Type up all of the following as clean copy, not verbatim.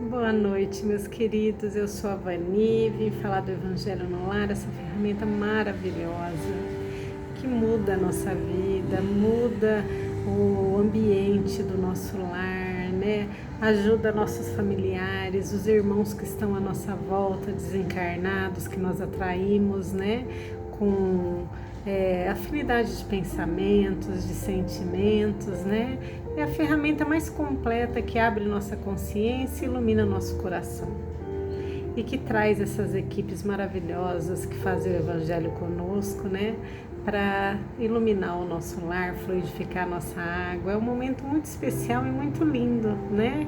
Boa noite, meus queridos. Eu sou a Vani, vim falar do Evangelho no Lar, essa ferramenta maravilhosa que muda a nossa vida, muda o ambiente do nosso lar, né? Ajuda nossos familiares, os irmãos que estão à nossa volta, desencarnados, que nós atraímos, né? Com afinidade de pensamentos, de sentimentos, né? É a ferramenta mais completa que abre nossa consciência e ilumina nosso coração. E que traz essas equipes maravilhosas que fazem o Evangelho conosco, né? Para iluminar o nosso lar, fluidificar a nossa água. É um momento muito especial e muito lindo, né?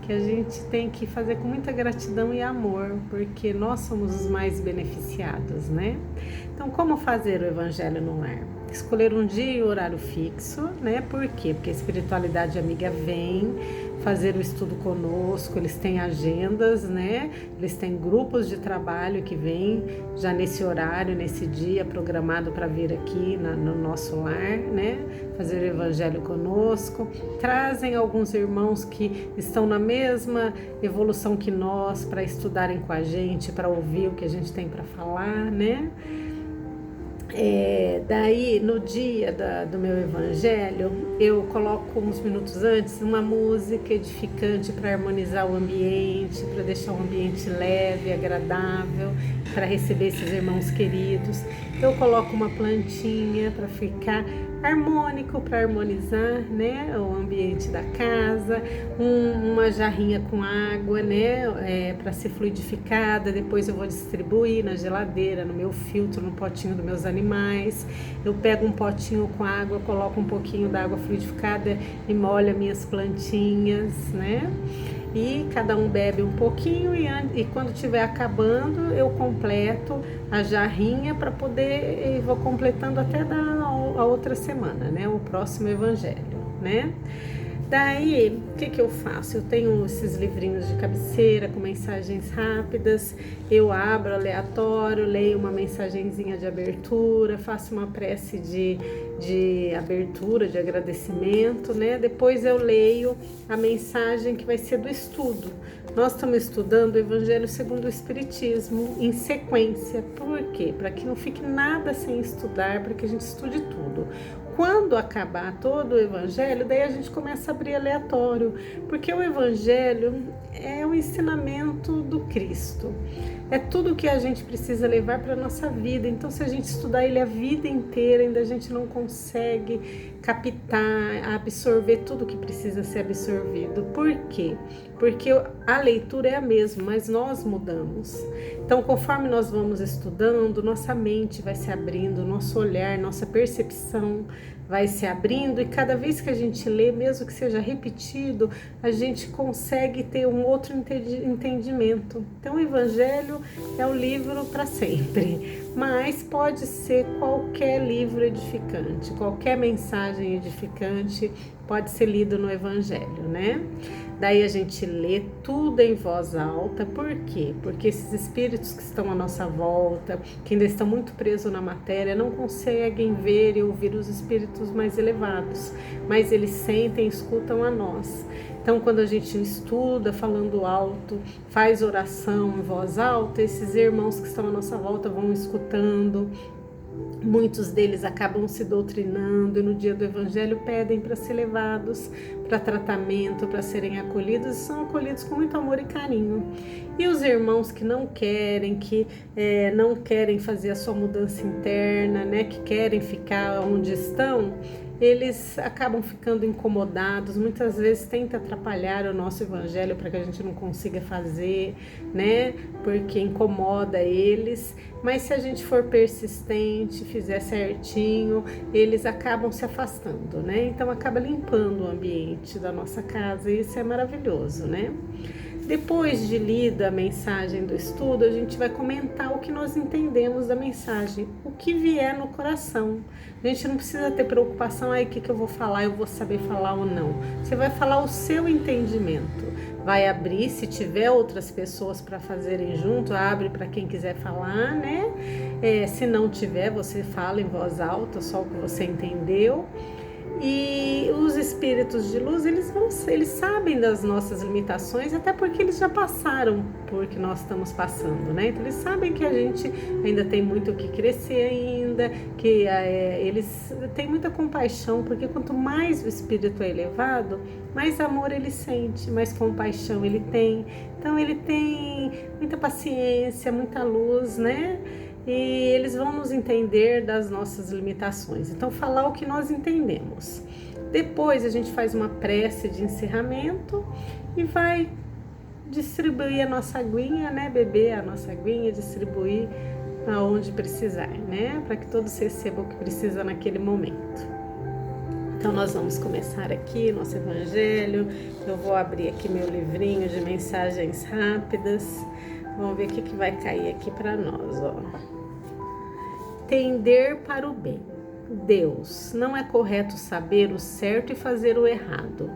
Que a gente tem que fazer com muita gratidão e amor, porque nós somos os mais beneficiados, né? Então, como fazer o Evangelho no lar? Escolher um dia e horário fixo, né? Por quê? Porque a espiritualidade amiga vem fazer o estudo conosco, eles têm agendas, né? Eles têm grupos de trabalho que vêm já nesse horário, nesse dia programado para vir aqui no nosso lar, né? Fazer o Evangelho conosco. Trazem alguns irmãos que estão na mesma evolução que nós para estudarem com a gente, para ouvir o que a gente tem para falar, né? Daí no dia do meu evangelho eu coloco uns minutos antes uma música edificante para harmonizar o ambiente, para deixar o ambiente leve, agradável, para receber esses irmãos queridos. Eu coloco uma plantinha para ficar harmônico, para harmonizar, né, o ambiente da casa, uma jarrinha com água, né, para ser fluidificada. Depois eu vou distribuir na geladeira, no meu filtro, no potinho dos meus animais. Eu pego um potinho com água, coloco um pouquinho da água fluidificada e molho minhas plantinhas, né? E cada um bebe um pouquinho e quando estiver acabando eu completo a jarrinha para poder, vou completando até a outra semana, né? O próximo evangelho, né? Daí, o que eu faço? Eu tenho esses livrinhos de cabeceira com mensagens rápidas, eu abro aleatório, leio uma mensagenzinha de abertura, faço uma prece de abertura, de agradecimento, né? Depois eu leio a mensagem que vai ser do estudo. Nós estamos estudando o Evangelho segundo o Espiritismo em sequência. Por quê? Para que não fique nada sem estudar, para que a gente estude tudo. Quando acabar todo o Evangelho, daí a gente começa a abrir aleatório, porque o Evangelho é o ensinamento do Cristo. É tudo que a gente precisa levar para a nossa vida. Então, se a gente estudar ele a vida inteira, ainda a gente não consegue captar, absorver tudo que precisa ser absorvido. Por quê? Porque a leitura é a mesma, mas nós mudamos. Então, conforme nós vamos estudando, nossa mente vai se abrindo, nosso olhar, nossa percepção vai se abrindo, e cada vez que a gente lê, mesmo que seja repetido, a gente consegue ter um outro entendimento. Então, o Evangelho é o livro para sempre, mas pode ser qualquer livro edificante, qualquer mensagem edificante pode ser lido no Evangelho, né? Daí a gente lê tudo em voz alta. Por quê? Porque esses espíritos que estão à nossa volta, que ainda estão muito presos na matéria, não conseguem ver e ouvir os espíritos mais elevados, mas eles sentem e escutam a nós. Então, quando a gente estuda falando alto, faz oração em voz alta, esses irmãos que estão à nossa volta vão escutando. Muitos deles acabam se doutrinando e no dia do Evangelho pedem para ser levados para tratamento, para serem acolhidos, e são acolhidos com muito amor e carinho. E os irmãos que não querem, não querem fazer a sua mudança interna, né, que querem ficar onde estão, eles acabam ficando incomodados, muitas vezes tenta atrapalhar o nosso evangelho para que a gente não consiga fazer, né? Porque incomoda eles, mas se a gente for persistente, fizer certinho, eles acabam se afastando, né? Então acaba limpando o ambiente da nossa casa e isso é maravilhoso, né? Depois de lida a mensagem do estudo, a gente vai comentar o que nós entendemos da mensagem, o que vier no coração. A gente não precisa ter preocupação, o que eu vou falar, eu vou saber falar ou não. Você vai falar o seu entendimento. Vai abrir, se tiver outras pessoas para fazerem junto, abre para quem quiser falar, né? Se não tiver, você fala em voz alta, só o que você entendeu. E os espíritos de luz, eles sabem das nossas limitações, até porque eles já passaram por que nós estamos passando, né? Então eles sabem que a gente ainda tem muito o que crescer ainda, que eles têm muita compaixão, porque quanto mais o espírito é elevado, mais amor ele sente, mais compaixão ele tem. Então ele tem muita paciência, muita luz, né? E eles vão nos entender das nossas limitações. Então, falar o que nós entendemos. Depois, a gente faz uma prece de encerramento e vai distribuir a nossa aguinha, né? Beber a nossa aguinha, distribuir aonde precisar, né? Para que todos recebam o que precisa naquele momento. Então, nós vamos começar aqui nosso evangelho. Eu vou abrir aqui meu livrinho de mensagens rápidas. Vamos ver o que vai cair aqui para nós, ó. Tender para o bem. Deus, não é correto saber o certo e fazer o errado,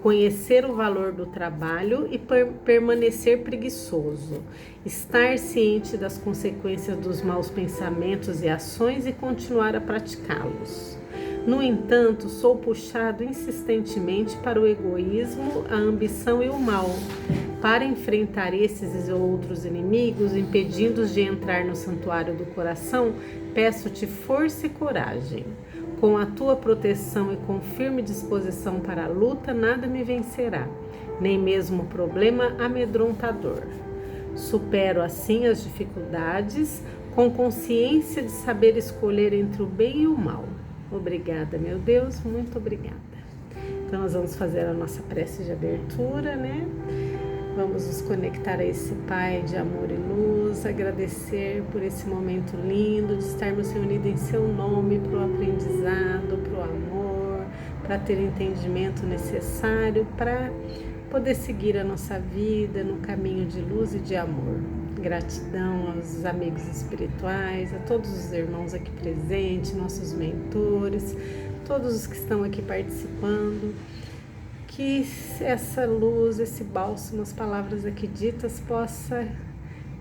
conhecer o valor do trabalho e permanecer preguiçoso, estar ciente das consequências dos maus pensamentos e ações e continuar a praticá-los. No entanto, sou puxado insistentemente para o egoísmo, a ambição e o mal. Para enfrentar esses e outros inimigos, impedindo-os de entrar no santuário do coração, peço-te força e coragem. Com a tua proteção e com firme disposição para a luta, nada me vencerá, nem mesmo o problema amedrontador. Supero assim as dificuldades, com consciência de saber escolher entre o bem e o mal. Obrigada, meu Deus, muito obrigada. Então, nós vamos fazer a nossa prece de abertura, né? Vamos nos conectar a esse Pai de amor e luz, agradecer por esse momento lindo de estarmos reunidos em seu nome para o aprendizado, para o amor, para ter o entendimento necessário para poder seguir a nossa vida no caminho de luz e de amor. Gratidão aos amigos espirituais, a todos os irmãos aqui presentes, nossos mentores, todos os que estão aqui participando. Que essa luz, esse bálsamo, as palavras aqui ditas possa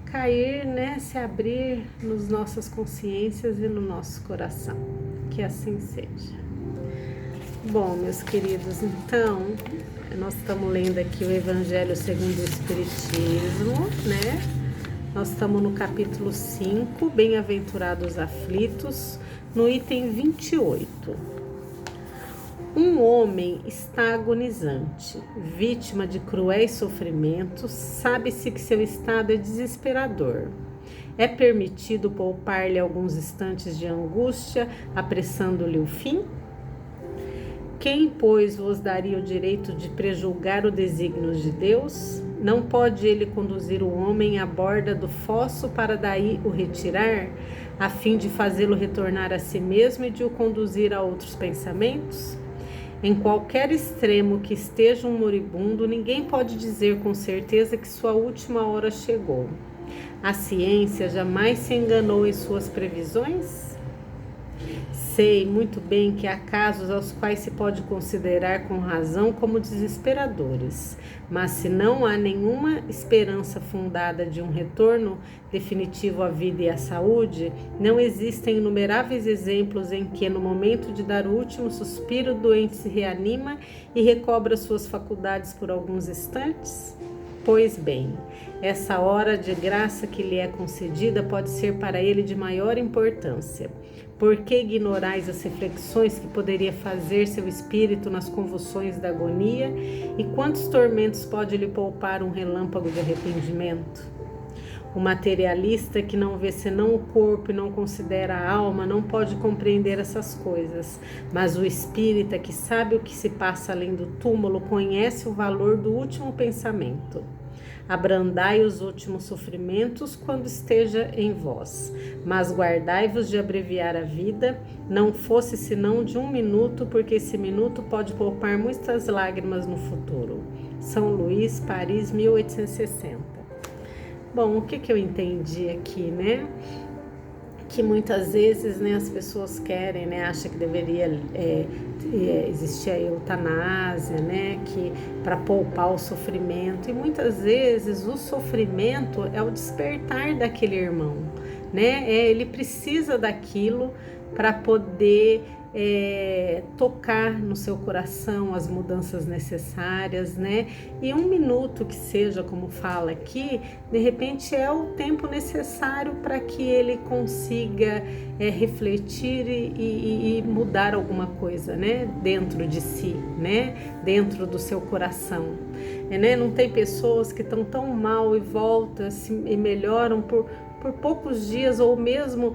cair, né, se abrir nas nossas consciências e no nosso coração. Que assim seja. Bom, meus queridos, então, nós estamos lendo aqui o Evangelho segundo o Espiritismo, né? Nós estamos no capítulo 5, Bem-aventurados aflitos, no item 28. Um homem está agonizante, vítima de cruéis sofrimentos, sabe-se que seu estado é desesperador. É permitido poupar-lhe alguns instantes de angústia, apressando-lhe o fim? Quem, pois, vos daria o direito de prejulgar o desígnio de Deus? Não pode ele conduzir o homem à borda do fosso para daí o retirar, a fim de fazê-lo retornar a si mesmo e de o conduzir a outros pensamentos? Em qualquer extremo que esteja um moribundo, ninguém pode dizer com certeza que sua última hora chegou. A ciência jamais se enganou em suas previsões? Sei muito bem que há casos aos quais se pode considerar com razão como desesperadores, mas se não há nenhuma esperança fundada de um retorno definitivo à vida e à saúde, não existem inumeráveis exemplos em que, no momento de dar o último suspiro, o doente se reanima e recobra suas faculdades por alguns instantes? Pois bem, essa hora de graça que lhe é concedida pode ser para ele de maior importância. Por que ignorais as reflexões que poderia fazer seu espírito nas convulsões da agonia? E quantos tormentos pode lhe poupar um relâmpago de arrependimento? O materialista que não vê senão o corpo e não considera a alma não pode compreender essas coisas, mas o espírita que sabe o que se passa além do túmulo conhece o valor do último pensamento. Abrandai os últimos sofrimentos quando esteja em vós, mas guardai-vos de abreviar a vida, não fosse senão de 1 minuto, porque esse minuto pode poupar muitas lágrimas no futuro. São Luís, Paris, 1860. Bom, o que eu entendi aqui, né? Que muitas vezes, né, as pessoas querem, né, acham que deveria existir a eutanásia, né, que para poupar o sofrimento, e muitas vezes o sofrimento é o despertar daquele irmão, né, ele precisa daquilo para poder tocar no seu coração as mudanças necessárias, né? E 1 minuto que seja, como fala aqui, de repente é o tempo necessário para que ele consiga refletir e mudar alguma coisa, né? Dentro de si, né? Dentro do seu coração. Né? Não tem pessoas que estão tão mal e voltam e melhoram por poucos dias, ou mesmo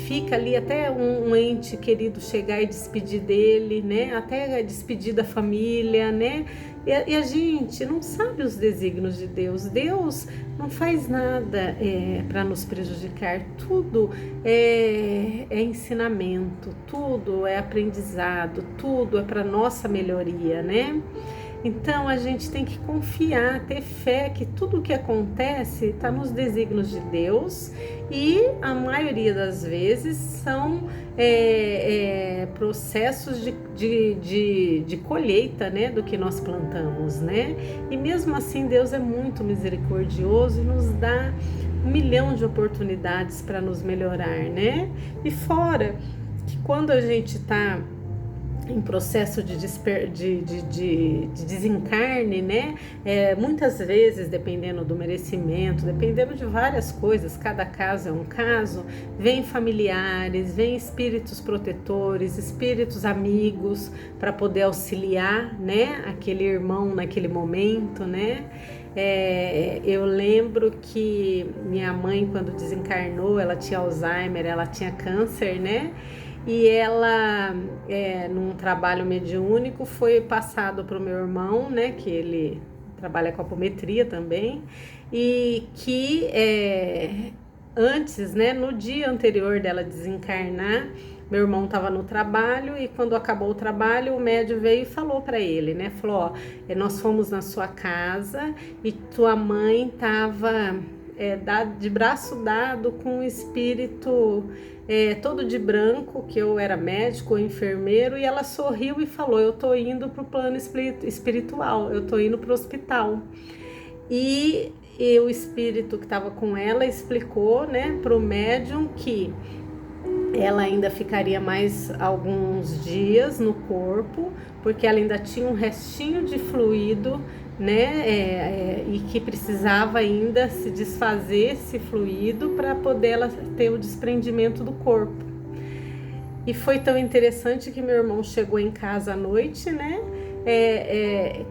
fica ali até um ente querido chegar e despedir dele, né? Até despedir da família, né? E a gente não sabe os desígnios de Deus. Deus não faz nada para nos prejudicar. Tudo é ensinamento, tudo é aprendizado, tudo é para nossa melhoria, né? Então a gente tem que confiar, ter fé que tudo o que acontece está nos desígnios de Deus, e a maioria das vezes são processos de colheita, né, do que nós plantamos, né? E mesmo assim Deus é muito misericordioso e nos dá 1 milhão de oportunidades para nos melhorar, né? E fora que quando a gente está em processo de desencarne, né? Muitas vezes, dependendo do merecimento, dependendo de várias coisas, cada caso é um caso, vem familiares, vem espíritos protetores, espíritos amigos para poder auxiliar, né? Aquele irmão naquele momento, né? Eu lembro que minha mãe, quando desencarnou, ela tinha Alzheimer, ela tinha câncer, né? E ela, num trabalho mediúnico, foi passado para o meu irmão, né, que ele trabalha com apometria também, e que antes, né, no dia anterior dela desencarnar, meu irmão estava no trabalho, e quando acabou o trabalho, o médium veio e falou para ele, né, falou, nós fomos na sua casa e tua mãe estava de braço dado com um espírito todo de branco, que eu era médico ou enfermeiro, e ela sorriu e falou, eu tô indo pro plano espiritual, eu tô indo pro hospital. E o espírito que estava com ela explicou, né, pro médium que ela ainda ficaria mais alguns dias no corpo, porque ela ainda tinha um restinho de fluido, né, e que precisava ainda se desfazer esse fluido para poder ela ter o desprendimento do corpo. E foi tão interessante que meu irmão chegou em casa à noite, né?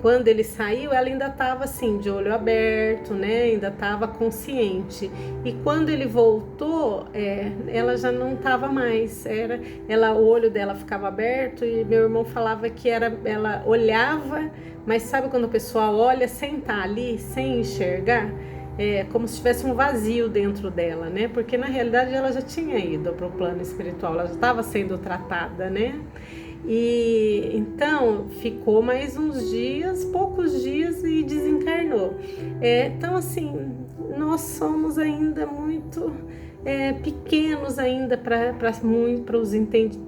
Quando ele saiu, ela ainda estava assim, de olho aberto, né? Ainda estava consciente. E quando ele voltou, ela já não estava mais. O olho dela ficava aberto, e meu irmão falava que ela olhava, mas sabe quando a pessoa olha sem estar ali, sem enxergar? Como se tivesse um vazio dentro dela, né? Porque na realidade ela já tinha ido para o plano espiritual, ela já estava sendo tratada, né? E então ficou mais uns dias, poucos dias, e desencarnou. Então assim, nós somos ainda muito pequenos ainda para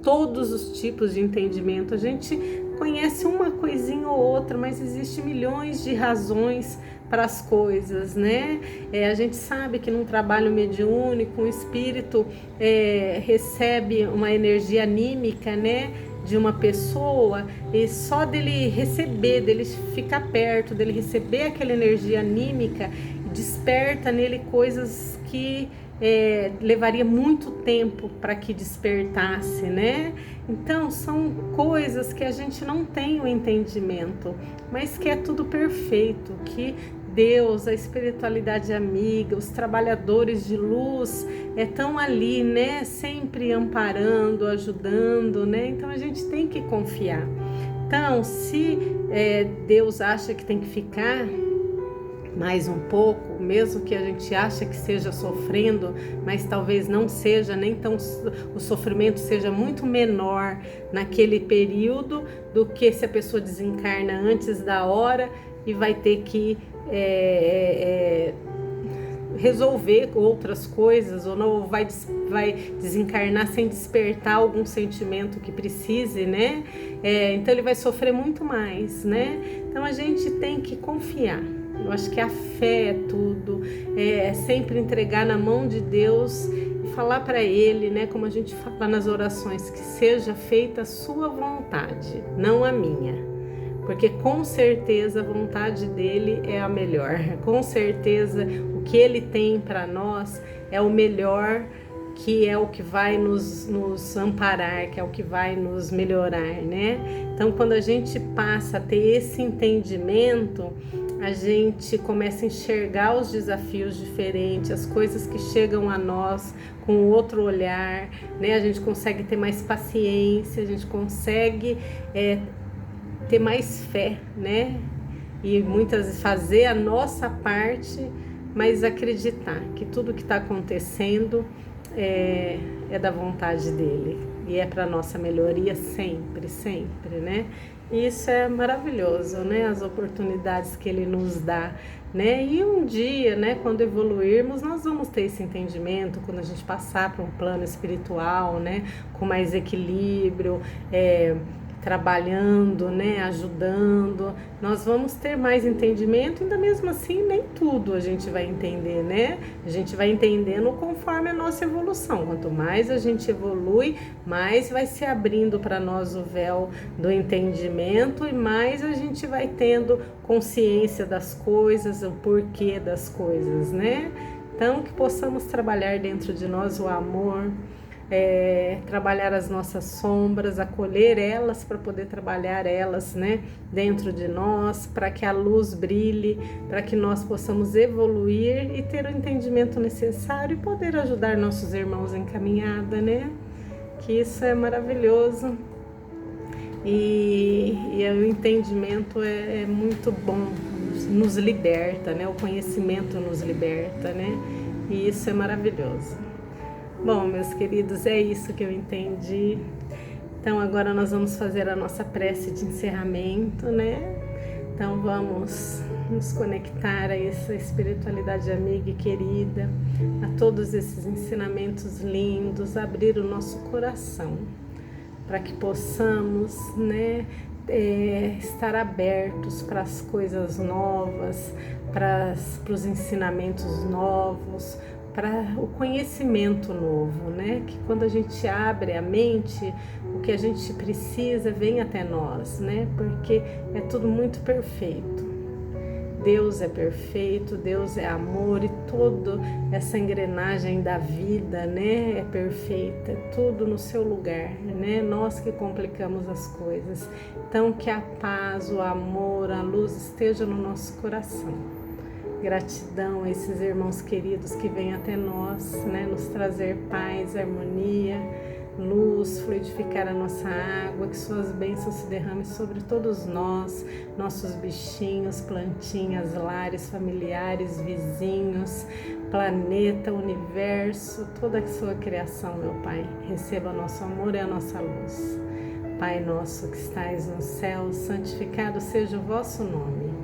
todos os tipos de entendimento. A gente conhece uma coisinha ou outra, mas existe milhões de razões para as coisas, né? A gente sabe que num trabalho mediúnico, um espírito recebe uma energia anímica, né, de uma pessoa, e só dele receber, dele ficar perto, dele receber aquela energia anímica, desperta nele coisas que levaria muito tempo para que despertasse, né? Então são coisas que a gente não tem o entendimento, mas que é tudo perfeito, que Deus, a espiritualidade amiga, os trabalhadores de luz estão ali, né? Sempre amparando, ajudando, né? Então a gente tem que confiar. Então, se Deus acha que tem que ficar mais um pouco, mesmo que a gente ache que seja sofrendo, mas talvez não seja, nem tão, o sofrimento seja muito menor naquele período do que se a pessoa desencarna antes da hora e vai ter que resolver outras coisas, ou não vai desencarnar sem despertar algum sentimento que precise, né? Então ele vai sofrer muito mais, né? Então a gente tem que confiar. Eu acho que a fé é tudo, é sempre entregar na mão de Deus e falar para Ele, né, como a gente fala nas orações, que seja feita a sua vontade, não a minha. Porque com certeza a vontade dele é a melhor, com certeza o que ele tem para nós é o melhor, que é o que vai nos amparar, que é o que vai nos melhorar, né? Então, quando a gente passa a ter esse entendimento, a gente começa a enxergar os desafios diferentes, as coisas que chegam a nós com outro olhar, né? A gente consegue ter mais paciência, a gente consegue ter mais fé, né? E muitas vezes fazer a nossa parte, mas acreditar que tudo que está acontecendo é da vontade dele e é para nossa melhoria sempre, sempre, né? E isso é maravilhoso, né? As oportunidades que ele nos dá, né? E um dia, né, quando evoluirmos, nós vamos ter esse entendimento, quando a gente passar para um plano espiritual, né, com mais equilíbrio, trabalhando, né, ajudando, nós vamos ter mais entendimento, ainda mesmo assim nem tudo a gente vai entender, né? A gente vai entendendo conforme a nossa evolução. Quanto mais a gente evolui, mais vai se abrindo para nós o véu do entendimento e mais a gente vai tendo consciência das coisas, o porquê das coisas, né? Então, que possamos trabalhar dentro de nós o amor, trabalhar as nossas sombras, acolher elas para poder trabalhar elas, né, dentro de nós, para que a luz brilhe, para que nós possamos evoluir e ter o entendimento necessário e poder ajudar nossos irmãos em caminhada, né? Que isso é maravilhoso e o entendimento é muito bom, nos liberta, né? O conhecimento nos liberta, né? E isso é maravilhoso. Bom, meus queridos, é isso que eu entendi. Então, agora nós vamos fazer a nossa prece de encerramento, né? Então, vamos nos conectar a essa espiritualidade amiga e querida, a todos esses ensinamentos lindos, abrir o nosso coração, para que possamos, né, estar abertos para as coisas novas, para os ensinamentos novos, para o conhecimento novo, né? Que quando a gente abre a mente, o que a gente precisa vem até nós, né? Porque é tudo muito perfeito. Deus é perfeito, Deus é amor e toda essa engrenagem da vida, né? É perfeita, é tudo no seu lugar, né? Nós que complicamos as coisas. Então, que a paz, o amor, a luz esteja no nosso coração. Gratidão a esses irmãos queridos que vêm até nós, né, nos trazer paz, harmonia, luz, fluidificar a nossa água, que suas bênçãos se derramem sobre todos nós, nossos bichinhos, plantinhas, lares, familiares, vizinhos, planeta, universo, toda a sua criação, meu Pai. Receba nosso amor e a nossa luz. Pai nosso que estais no céu, santificado seja o vosso nome.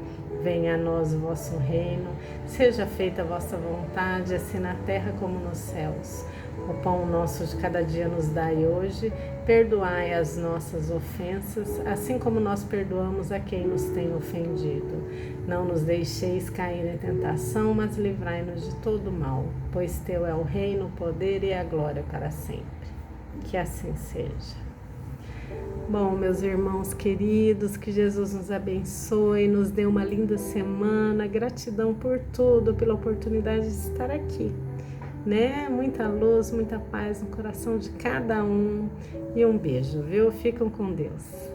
Venha a nós o vosso reino, seja feita a vossa vontade, assim na terra como nos céus. O pão nosso de cada dia nos dai hoje, perdoai as nossas ofensas, assim como nós perdoamos a quem nos tem ofendido. Não nos deixeis cair em tentação, mas livrai-nos de todo mal, pois teu é o reino, o poder e a glória para sempre. Que assim seja. Bom, meus irmãos queridos, que Jesus nos abençoe, nos dê uma linda semana, gratidão por tudo, pela oportunidade de estar aqui, né? Muita luz, muita paz no coração de cada um e um beijo, viu? Ficam com Deus.